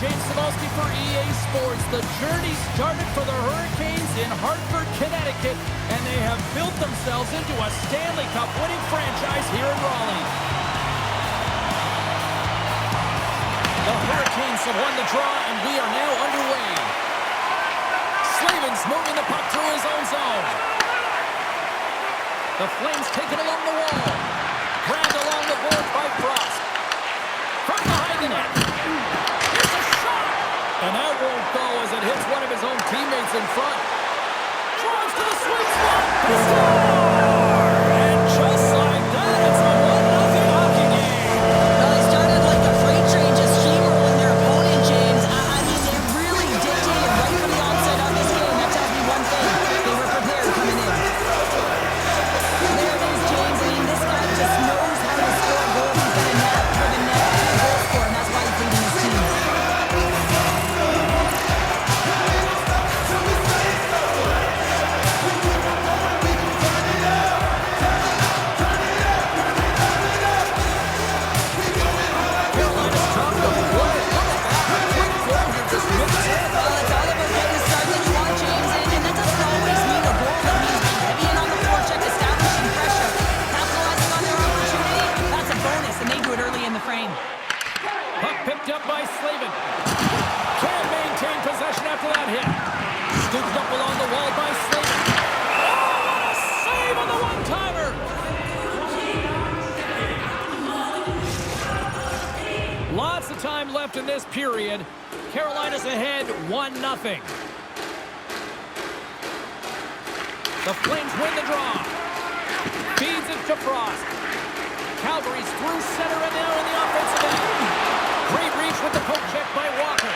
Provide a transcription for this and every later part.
James Cybulski for EA Sports. The journey started for the Hurricanes in Hartford, Connecticut, and they have built themselves into a Stanley Cup winning franchise here in Raleigh. The Hurricanes have won the draw, and we are now underway. Slavin's moving the puck through his own zone. The Flames take it along the wall. Grabbed along the board by Frost. From behind the net. Here's a shot! And that won't go as it hits one of his own teammates in front. Drives to the sweet spot. The score! And just like that, it's a 1-0 hockey game. Well, they started like a freight train, just steamrolling their opponent, James. I mean, they really dictated right from the onset of this game. That tells me one thing. They were prepared coming in. There it is, James. I mean, this guy just knows how to score goals. He's got a knack for the net and a goal scorer, and that's why he's leading his team. Puck picked up by Slavin. Can't maintain possession after that hit. Scooped up along the wall by Slavin. Oh, what a save on the one-timer! Lots of time left in this period. Carolina's ahead 1-0. The Flames win the draw. Feeds it to Frost. Calgary's through center and now in the offensive end. Great reach with the poke check by Walker.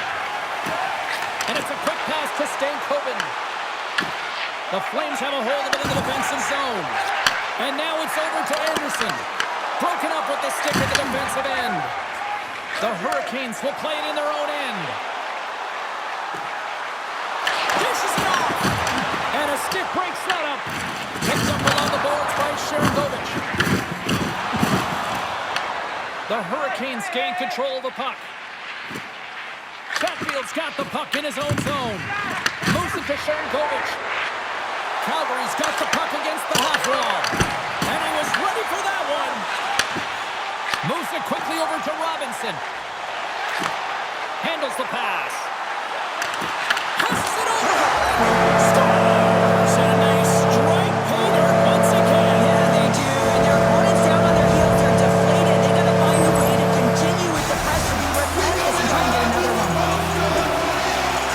And it's a quick pass to Stankoven. The Flames have a hold of it in the defensive zone. And now it's over to Anderson. Broken up with the stick at the defensive end. The Hurricanes will play it in their own end. Dishes it off. And a stick break setup. Picked up along the boards by Sharangovich. The Hurricanes gain control of the puck. Chatfield's got the puck in his own zone. Moves it to Sharangovich. Calgary's got the puck against the half wall. And he was ready for that one. Moves it quickly over to Robinson. Handles the pass. Passes it over. Scores! And they strike pay dirt once again. Yeah, they do. And their opponents down on their heels are deflated. They got to find a way to continue with the pressure, be relentless, and try and get another one.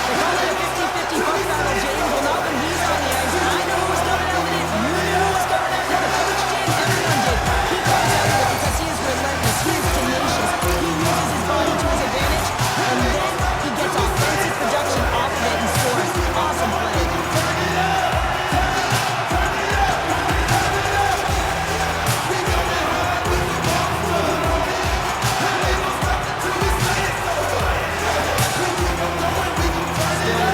They call it a 50-50 puck battle, James. Well, not when he's on the ice. I know who's coming out of it. You knew who was coming out of it. The coach did. Everyone did. He comes out of it because he is relentless. He is tenacious. He uses his body to his advantage, and then he gets offensive production off of it and scores. Awesome play.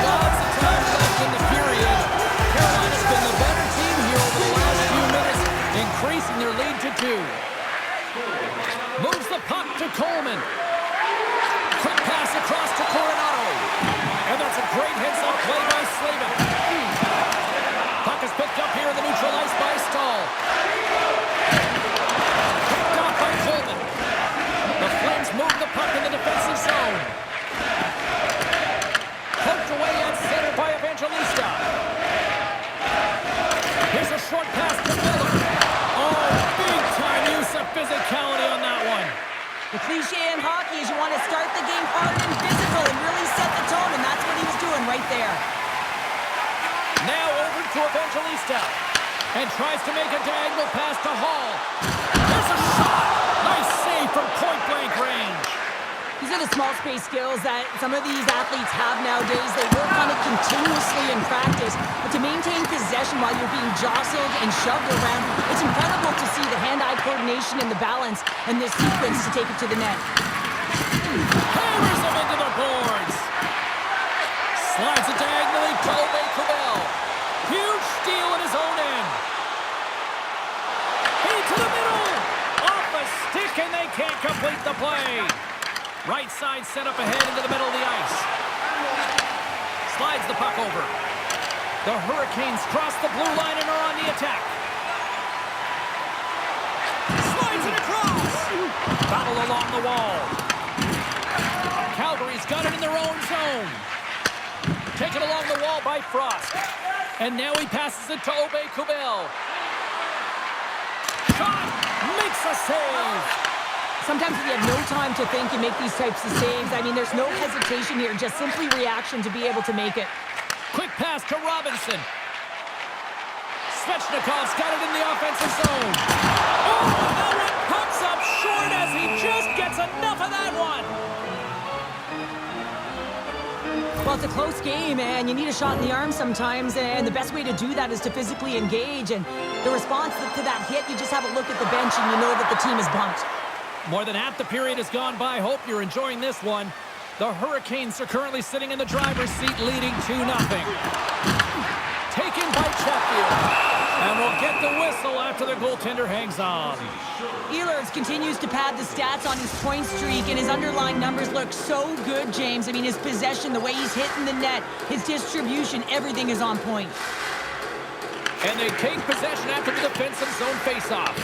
Lots of time left in the period. Carolina's been the better team here over the last few minutes, increasing their lead to 2. Moves the puck to Coleman. Quick pass across to Coronado. And that's a great heads-up play by Slavin. Puck is picked up here in the neutral ice by Stahl. Picked off by Coleman. The Flames move the puck in the defensive zone. Poked away at center by Evangelista. Here's a short pass to Miller. Oh, big-time use of physicality on that one. The cliche in hockey is you want to start the game hard and physical and really set the tone, and that's what he was doing right there. Now over to Evangelista. And tries to make a diagonal pass to Hall. There's a shot! Nice save from point-blank range. These are the small space skills that some of these athletes have nowadays. They work on it continuously in practice. But to maintain possession while you're being jostled and shoved around, it's incredible to see the hand-eye coordination and the balance and this sequence to take it to the net. Hammers him into the boards. Slides it diagonally, Cobell. Huge steal in his own end. Into the middle. Off a stick, and they can't complete the play. Right side set up ahead into the middle of the ice. Slides the puck over. The Hurricanes cross the blue line and are on the attack. Slides it across. Battle along the wall. Calgary's got it in their own zone. Taken along the wall by Frost. And now he passes it to Aube-Kubel. Shot! Makes a save! Sometimes if you have no time to think, you make these types of saves. I mean, there's no hesitation here, just simply reaction to be able to make it. Quick pass to Robinson. Svechnikov's got it in the offensive zone. Oh, that one pops up short as he just gets enough of that one. Well, it's a close game, and you need a shot in the arm sometimes, and the best way to do that is to physically engage, and the response to that hit, you just have a look at the bench, and you know that the team is bumped. More than half the period has gone by. Hope you're enjoying this one. The Hurricanes are currently sitting in the driver's seat, leading 2-0. Taken by Chatfield. And we'll get the whistle after the goaltender hangs on. Ehlers continues to pad the stats on his point streak, and his underlying numbers look so good, James. I mean, his possession, the way he's hitting the net, his distribution, everything is on point. And they take possession after the defensive zone faceoff.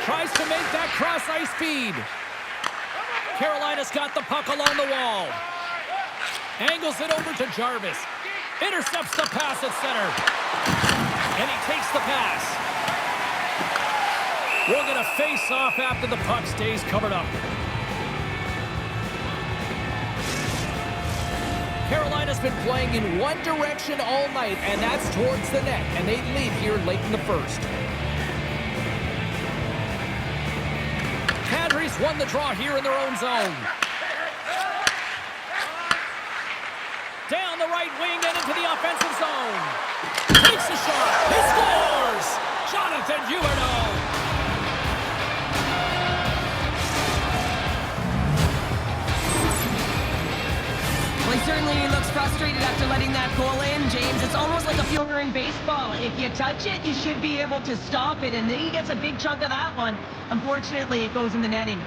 Tries to make that cross-ice feed. Carolina's got the puck along the wall. Angles it over to Jarvis. Intercepts the pass at center. And he takes the pass. We're going to face off after the puck stays covered up. Carolina's been playing in one direction all night, and that's towards the net. And they lead here late in the first. Kadri's won the draw here in their own zone. Down the right wing and into the offensive zone. Takes a shot. He scores! Jonathan Huberdeau. Well, he certainly looks frustrated after letting that goal in, James. It's almost like a fielder in baseball. If you touch it, you should be able to stop it, and then he gets a big chunk of that one. Unfortunately, it goes in the netting.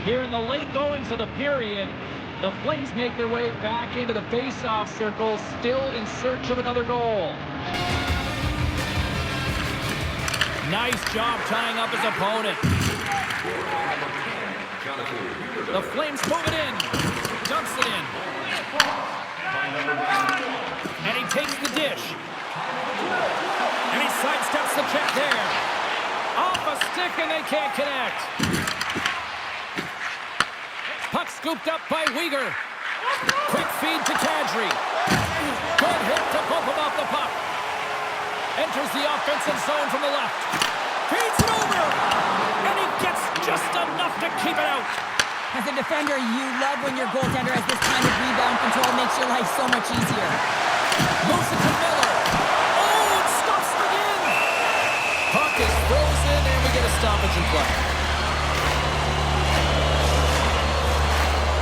Here in the late goings of the period, the Flames make their way back into the face-off circle, still in search of another goal. Nice job tying up his opponent. The Flames move it in. Dumps it in. And he takes the dish. And he sidesteps the check there. Off a stick and they can't connect. Puck scooped up by Weegar. Quick feed to Kadri. Good hit to bump him off the puck. Enters the offensive zone from the left. Feeds it over. And he gets just enough to keep it out. As a defender, you love when your goaltender has this kind of rebound control. Makes your life so much easier. Moves it to Miller. Oh, it stops again. Puck is frozen, and we get a stoppage in play.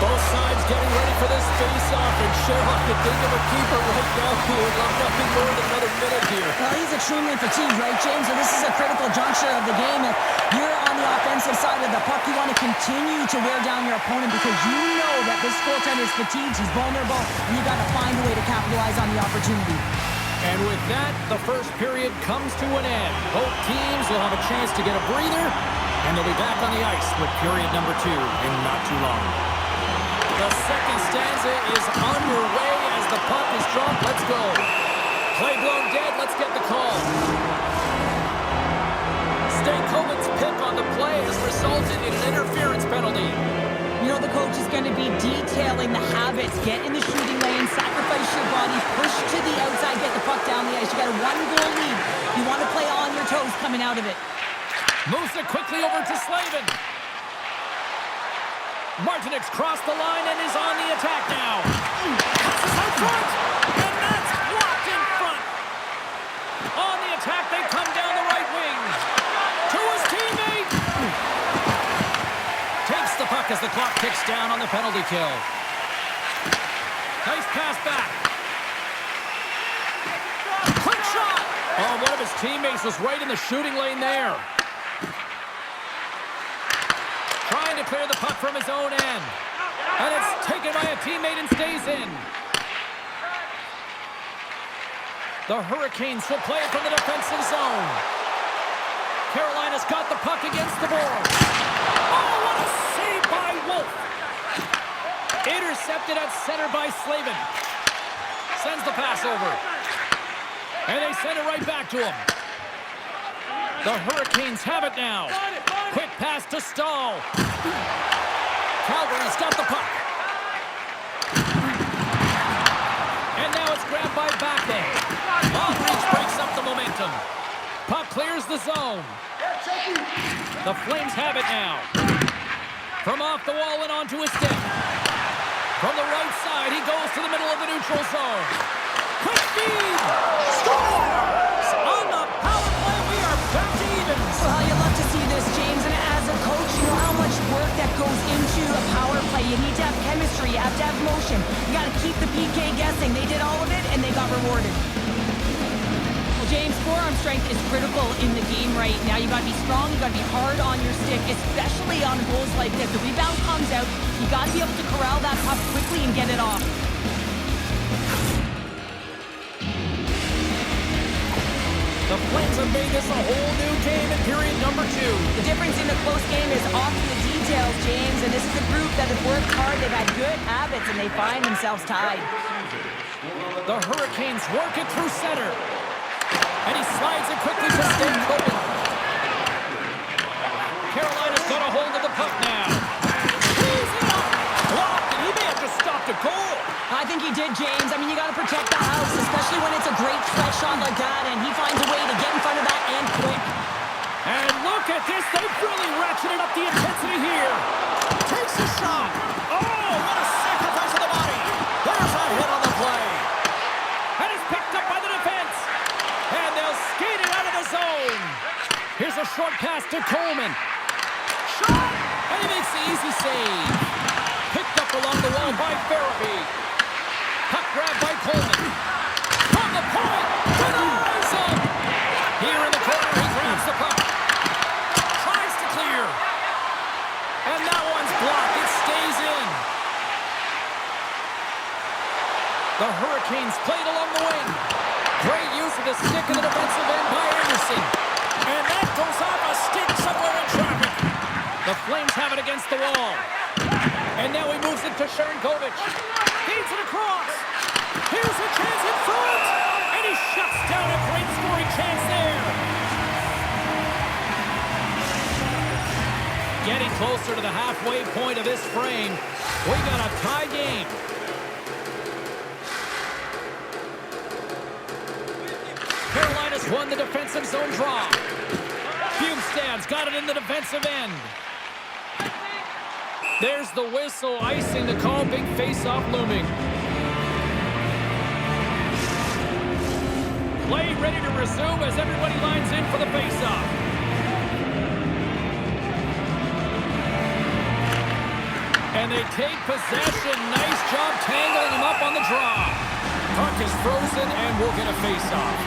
Both sides getting ready for this face-off, and sure I could think of a keeper right now who would love nothing more than another minute here. Well, he's extremely fatigued, right, James? And this is a critical juncture of the game. If you're on the offensive side of the puck, you want to continue to wear down your opponent because you know that this goaltender is fatigued, he's vulnerable, and you got to find a way to capitalize on the opportunity. And with that, the first period comes to an end. Both teams will have a chance to get a breather, and they'll be back on the ice with period number 2 in not too long. The second stanza is underway as the puck is dropped. Let's go. Play blown dead. Let's get the call. Stankoven's pick on the play has resulted in an interference penalty. You know the coach is going to be detailing the habits. Get in the shooting lane, sacrifice your body, push to the outside, get the puck down the ice. You got a 1-goal lead. You want to play on your toes coming out of it. Moves it quickly over to Slavin. Martinek's crossed the line and is on the attack now. Passes out front, and that's blocked in front. On the attack, they come down the right wing. To his teammate. Takes the puck as kicks down on the penalty kill. Nice pass back. Quick shot. Oh, one of his teammates was right in the shooting lane there. Trying to clear the puck from his own end. And it's taken by a teammate and stays in. The Hurricanes will play it from the defensive zone. Carolina's got the puck against the boards. Oh, what a save by Wolf. Intercepted at center by Slavin. Sends the pass over. And they send it right back to him. The Hurricanes have it now. Quick pass to Stahl. Calgary's got the puck. And now it's grabbed by Backley. Aldridge breaks up the momentum. Puck clears the zone. The Flames have it now. From off the wall and onto his stick. From the right side, he goes to the middle of the neutral zone. Quick feed! Scores! On the power play, we are back to evens. Well, you love to see this, James. And as a coach, you know how much work that goes into a power play. You need to have chemistry. You have to have motion. You got to keep the PK guessing. They did all of it, and they got rewarded. Well, James, forearm strength is critical in the game right now. You got to be strong. You got to be hard on your stick, especially on goals like this. The rebound comes out. You got to be able to corral that puck quickly and get it off. The Flames have made this a whole new game in period number 2. The difference in the close game is often the details, James, and this is a group that has worked hard. They've had good habits, and they find themselves tied. The Hurricanes work it through center. And he slides it quickly to Stan Copen. Carolina's got a hold of the puck now. Easy up. Blocked, and he may have just stopped a goal. I think he did, James. I mean, you got to protect the house, especially when it's a great threat shot like that, and he finds a way to get in front of that and quick. And look at this. They've really ratcheted up the intensity here. Takes a shot. Oh, what a sacrifice of the body. There's a hit on the play. And it's picked up by the defense. And they'll skate it out of the zone. Here's a short pass to Coleman. Shot. And he makes the easy save. Picked up along the wall by Farabee. Puck grab by Coleman. From the point. Denies him. Here in the corner, he grabs the puck. Tries to clear. And that one's blocked. It stays in. The Hurricanes played along the wing. Great use of the stick in the defensive end by Anderson. And that goes off a stick somewhere in traffic. The Flames have it against the wall. And now he moves it to Sharangovich. Feeds it across. Here's a chance in front. And he shuts down a great scoring chance there. Getting closer to the halfway point of this frame. We got a tie game. Carolina's won the defensive zone draw. Bjugstad's got it in the defensive end. There's the whistle, icing the call. Big face-off looming. Play ready to resume as everybody lines in for the face-off. And they take possession. Nice job tangling him up on the draw. Puck is frozen and we'll get a face-off.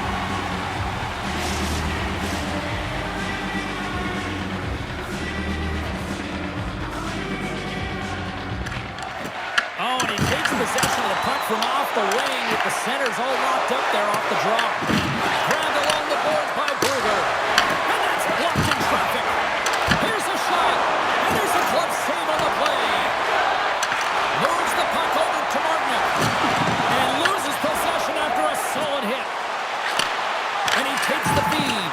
Oh, and he takes possession of the puck from off the wing with the centers all locked up there off the draw. Grabbed along the boards by Bluger. And that's blocked in traffic. Here's a shot. And there's a glove save on the play. Moves the puck over to Martinook. And loses possession after a solid hit. And he takes the feed.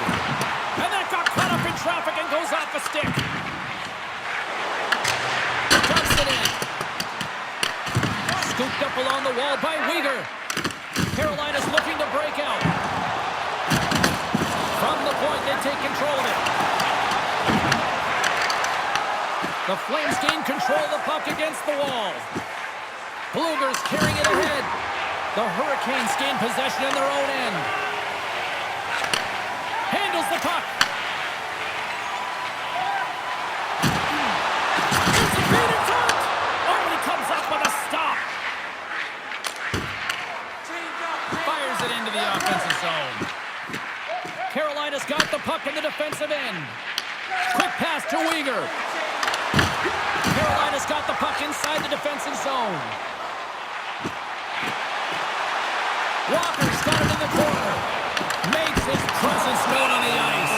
And that got caught up in traffic and goes off a stick. Dumps it in. Scooped up along the wall by Weegar. Carolina's looking to break out. From the point, they take control of it. The Flames gain control of the puck against the wall. Bluger's carrying it ahead. The Hurricanes gain possession in their own end. Handles the puck. There's a feed in front. it into the offensive zone. Carolina's got the puck in the defensive end. Quick pass to Weegar. Carolina's got the puck inside the defensive zone. Walker's got it in the corner. Makes his presence known on the ice.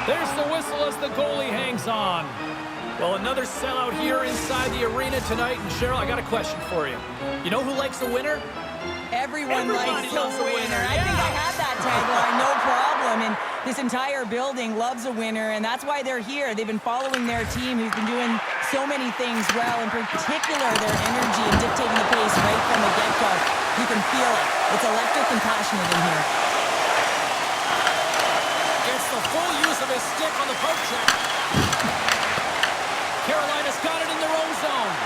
There's the whistle as the goalie hangs on. Well, another sellout here inside the arena tonight. And Cheryl, I got a question for you. You know who likes a winner? Everybody likes a loves a winner. winner. I think I had that tagline, no problem. And this entire building loves a winner, and that's why they're here. They've been following their team, who's been doing so many things well, in particular their energy and dictating the pace right from the get-go. You can feel it. It's electric and passionate in here. It's the full use of his stick on the poke check. Carolina's got it in their own zone.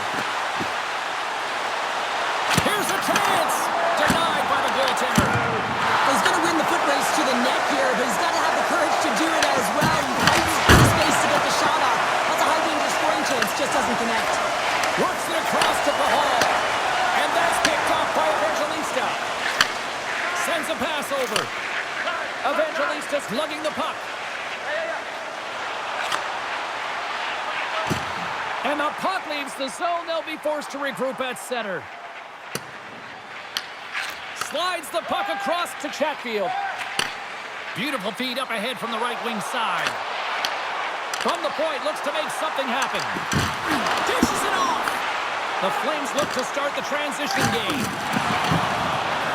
Here's a chance. Denied by the goaltender. He's going to win the foot race to the net here, but he's got to have the courage to do it as well. He fights for the space to get the shot off. That's a high danger scoring chance, just doesn't connect. Works it across to Pahal. And that's picked off by Evangelista. Sends a pass over. Evangelista's lugging the puck. And the puck leaves the zone. They'll be forced to regroup at center. Slides the puck across to Chatfield. Beautiful feed up ahead from the right wing side. From the point, looks to make something happen. Dishes it off. The Flames look to start the transition game.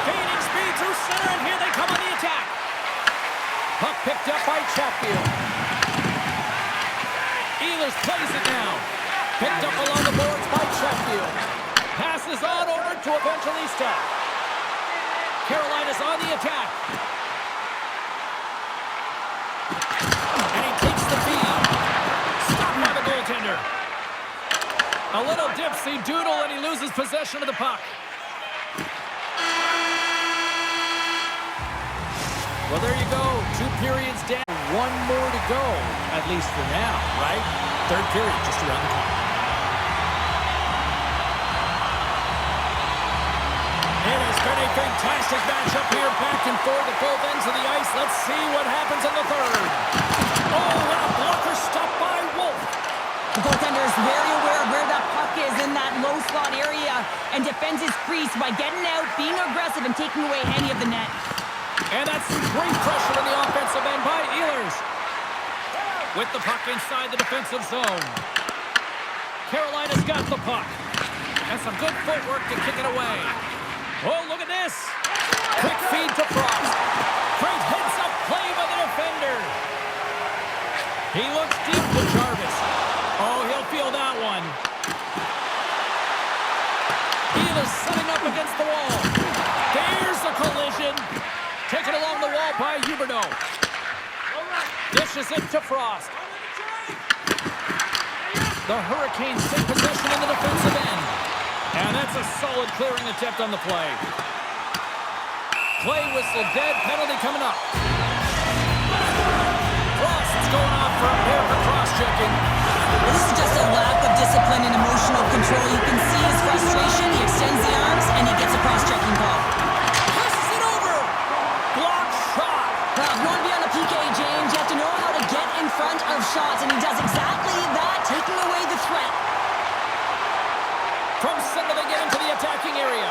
Gaining speed through center, and here they come on the attack. Puck picked up by Chatfield. Ehlers plays it now. Picked up along the boards by Chatfield. Passes on over to Evangelista. Carolina's on the attack. And he takes the feed. Stopped by the goaltender. A little dipsy doodle, and he loses possession of the puck. Well, there you go. 2 periods down. 1 more to go, at least for now, right? 3rd period just around the corner. It has been a fantastic matchup here, back and forth at both ends of the ice. Let's see what happens in the 3rd. Oh, what a blocker stop by Wolf. The goaltender is very aware of where that puck is in that low slot area and defends his crease by getting out, being aggressive, and taking away any of the net. And that's great pressure in the offensive end by Ehlers. With the puck inside the defensive zone. Carolina's got the puck. And some good footwork to kick it away. Oh, look at this. Quick feed to Frost. Great heads-up play by the defender. He looks deep to Jarvis. Oh, he'll feel that one. Ehlers setting up against the wall. There's the collision. Taken along the wall by Huberdeau. Dishes it to Frost. The Hurricanes take possession in the defensive end. And that's a solid clearing attempt on the play. Play whistle dead, penalty coming up. Frost's going off for a pair for cross-checking. This is just a lack of discipline and emotional control. You can see his frustration. He extends the arms, and he gets a cross-checking call. Passes it over. Blocked shot. If you want to be on the PK, James, you have to know how to get in front of shots, and he does exactly that, taking away the threat. From center they get into the attacking area.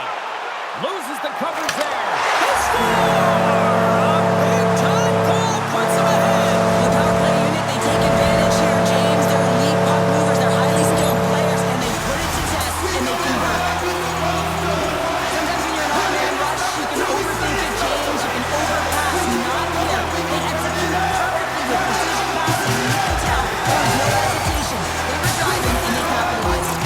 Loses the coverage there. He scores! A big-time goal puts him ahead. The power play unit, they take advantage here, James. They're elite puck movers. They're highly skilled players, and they put it to test, and they convert. Sometimes when you're in a man rush, you can overthink it, James. You can overpass. Not here. They execute perfectly with precision passing. You can tell there was no hesitation. They were driving, and they capitalized.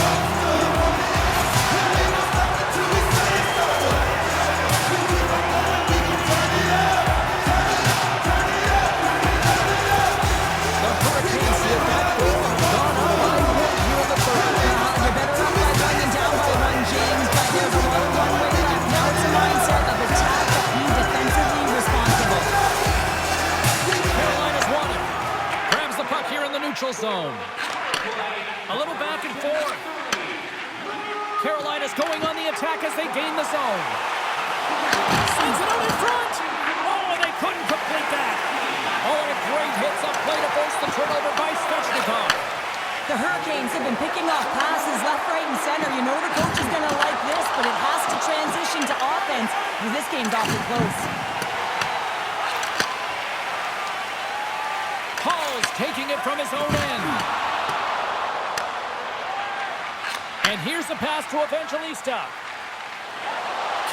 Zone. A little back and forth. Carolina's going on the attack as they gain the zone. Sends it out in front. Oh, they couldn't complete that. Oh, great hits up play to force the turnover by Svechnikov. The Hurricanes have been picking off passes left, right, and center. You know the coach is going to like this, but it has to transition to offense because this game's awfully close. Hall's taking it from his own end. And here's the pass to Evangelista.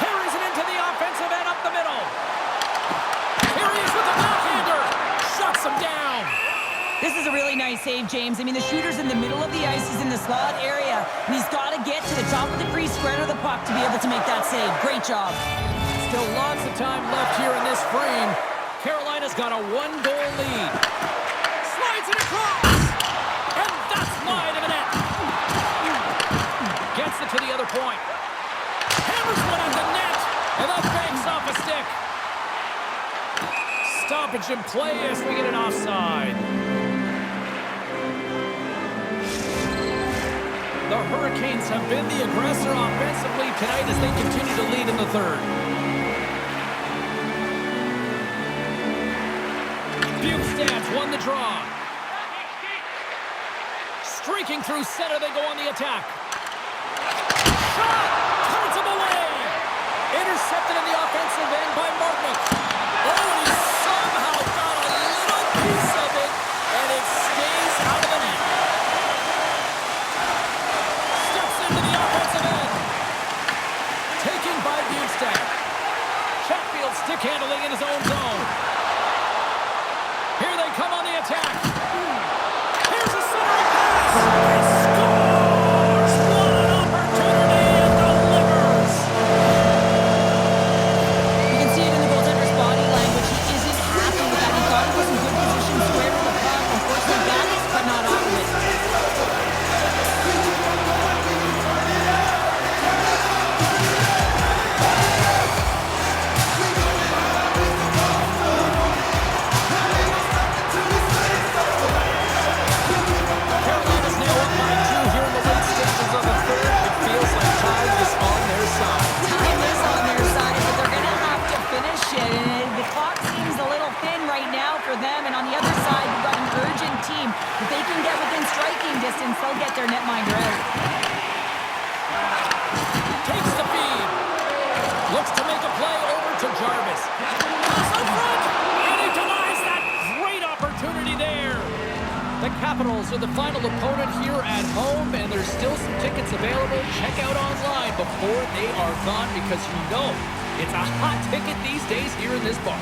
Carries it into the offensive end up the middle. Here he is with the backhander. Shuts him down. This is a really nice save, James. I mean, the shooter's in the middle of the ice. He's in the slot area, and he's got to get to the top of the crease, square to the puck to be able to make that save. Great job. Still lots of time left here in this frame. Carolina's got a one-goal lead. Slides it across. And that's wide of the net. Gets it to the other point. Hammers one at the net. And that banks off a stick. Stoppage in play as we get an offside. The Hurricanes have been the aggressor offensively tonight as they continue to lead in the third. Bukestad's won the draw. Streaking through center, they go on the attack. Shot! Turns him away! Intercepted in the offensive end by Martinic. Oh, he somehow got a little piece of it, and it stays out of the net. Steps into the offensive end. Taken by Bukestad. Chatfield stick handling in his own zone. Here they come on the attack. Here's a centering pass. He scores! What an opportunity and delivers! You can see it in the goaltender's body language. He isn't happy with that. He thought he was in good position, square to the puck. Unfortunately, got it, but not out of it. Carolina's now up by 2 here in the late stages of the third. It feels like time is on their side. Time is on their side, but they're going to have to finish it. And the clock seems a little thin right now for them. And on the other side, we've got an urgent team. If they can get within striking distance, they'll get their netminder out. Takes the feed. Looks to make a play over to Jarvis. Pass in front. And he denies that great opportunity there. The Capitals are the final opponent here at home, and there's still some tickets available. Check out online before they are gone because you know it's a hot ticket these days here in this bar.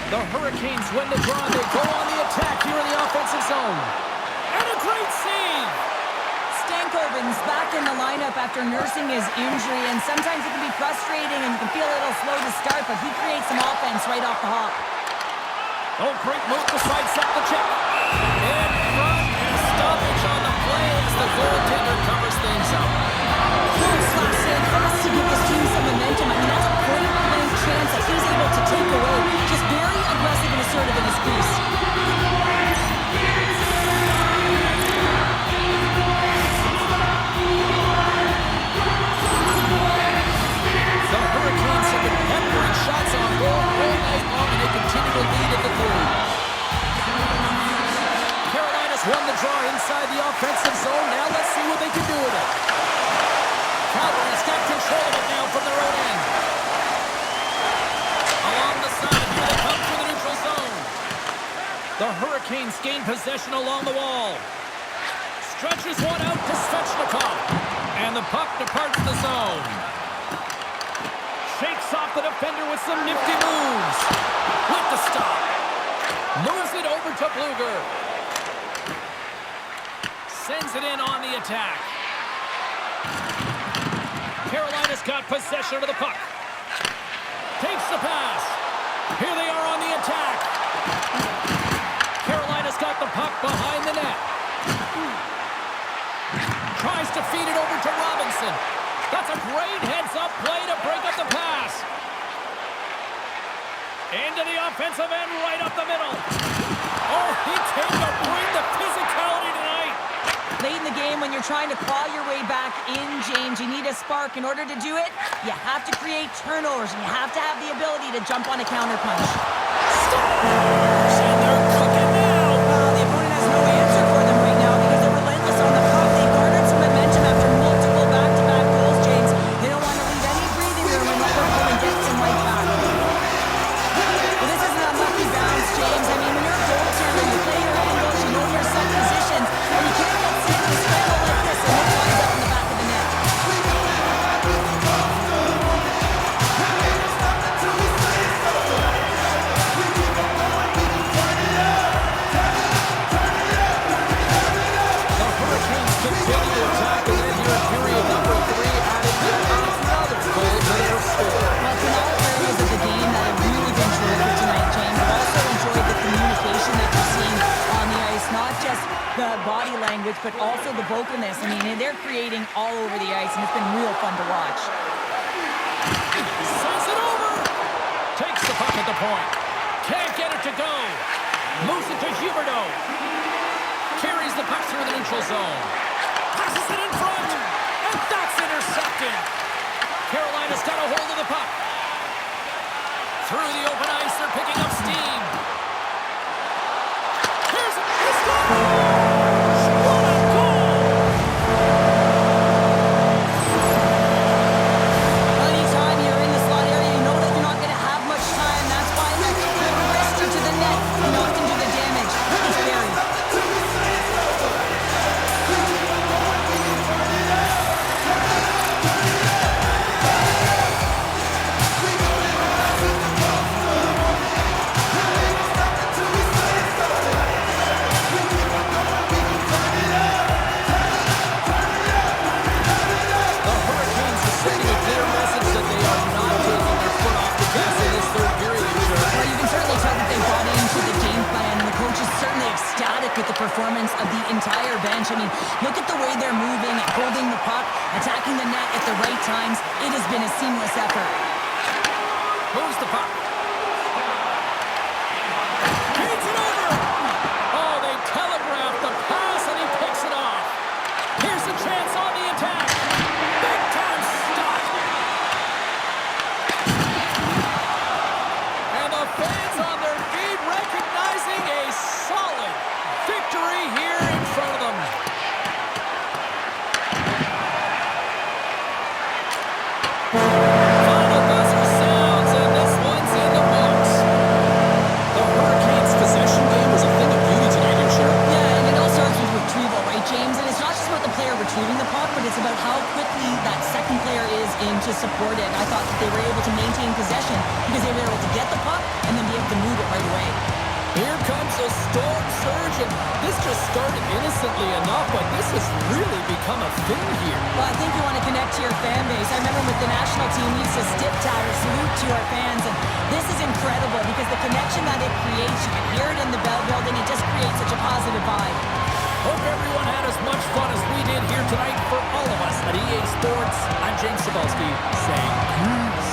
The Hurricanes win the draw. They go on the attack here in the offensive zone. And a great save. Stankoven's back in the lineup after nursing his injury, and sometimes it can be frustrating and you can feel a little slow to start, but he creates some offense right off the hop. Oh, great move to sidestep the check. In front, and a stoppage on the play as the goaltender covers things up. Close last save has to give this team some momentum. I mean, that's a point blank chance that he's able to take away. Just very aggressive and assertive in his crease. The Hurricanes have been peppering shots on goal all night long, and they continue to lead in the third. Carolina's won the draw inside the offensive zone. Now let's see what they can do with it. Calgary's got control of it now from their own end. Along the side, here they come through the neutral zone. The Hurricanes gain possession along the wall. Stretches one out to Svechnikov. And the puck departs the zone. Shakes off the defender with some nifty moves. With the stop. Moves it over to Bluger. Sends it in on the attack. Carolina's got possession of the puck. Takes the pass. Here they are on the attack. Carolina's got the puck behind the net. Tries to feed it over to Robinson. That's a great heads-up play to break up the pass. Into the offensive end, right up the middle. Oh, he came to bring the physicality tonight. Late in the game, when you're trying to claw your way back in, James, you need a spark. In order to do it, you have to create turnovers, and you have to have the ability to jump on a counterpunch. And they're cooking now. Well, the opponent has no answer for them right now because they're relentless on the puck. They garnered some momentum after multiple back-to-back goals, James. They don't want to leave any breathing room and let their opponent get some right back. Well, this is an unlucky bounce, James. I mean, when you're a goaltender, you play your angles, you know your set positions, and you can't get sick of a scramble like this and it winds up in the back of the net. The Hurricanes continue to attack, and then here in period number 3, adding yet another goal to their score. Well, it's in all areas of the game that have really been terrific tonight, James. I've also enjoyed the communication that you're seeing on the ice, not just the body language, but also the vocalness. I mean, they're creating all over the ice, and it's been real fun to watch. Sends it over. Takes the puck at the point. Can't get it to go. Moves it to Huberdeau. Carries the puck through the neutral zone. Passes it in front. And that's intercepted. Carolina's got a hold of the puck. Through the open ice, they're picking up steam. Here's it. It's gone. What a goal. Anytime you're in the slot area, you know that you're not going to have much time. That's why that wristed to the net can often do the damage. It's buried. The Hurricanes are sending a clear message that they are not taking their foot off the gas in this third period, Jared. Well, you can certainly tell that they bought into the game plan, and the coach is certainly ecstatic with the performance of the entire bench. I mean, look at the way they're moving, holding the puck, attacking the net at the right times. It has been a seamless effort. Moves the puck. Feeds it over. Oh, they telegraphed the pass, and he picks it off. Here's a chance on the attack. Big time stop. And the fans on their feet recognizing a solid victory here in front of them. Final buzzer sounds, and this one's in the books. The Hurricanes' possession game was a thing of beauty tonight, you sure? Yeah, and it all starts with retrieval, right, James? And it's not just about the player retrieving the puck, but it's about how quickly that second player is in to support it. I thought that they were able to maintain possession because they were able to get the puck and then be able to move it right away. Here comes a storm surge, and this just started innocently enough, but this has really become a thing here. Well, I think you want to connect to your fan base. I remember with the national team, we used to stick tag or salute to our fans, and this is incredible because the connection that it creates, you can hear it in the Bell Building, it just creates such a positive vibe. Hope everyone had as much fun as we did here tonight. For all of us at EA Sports, I'm James Cebulski saying peace.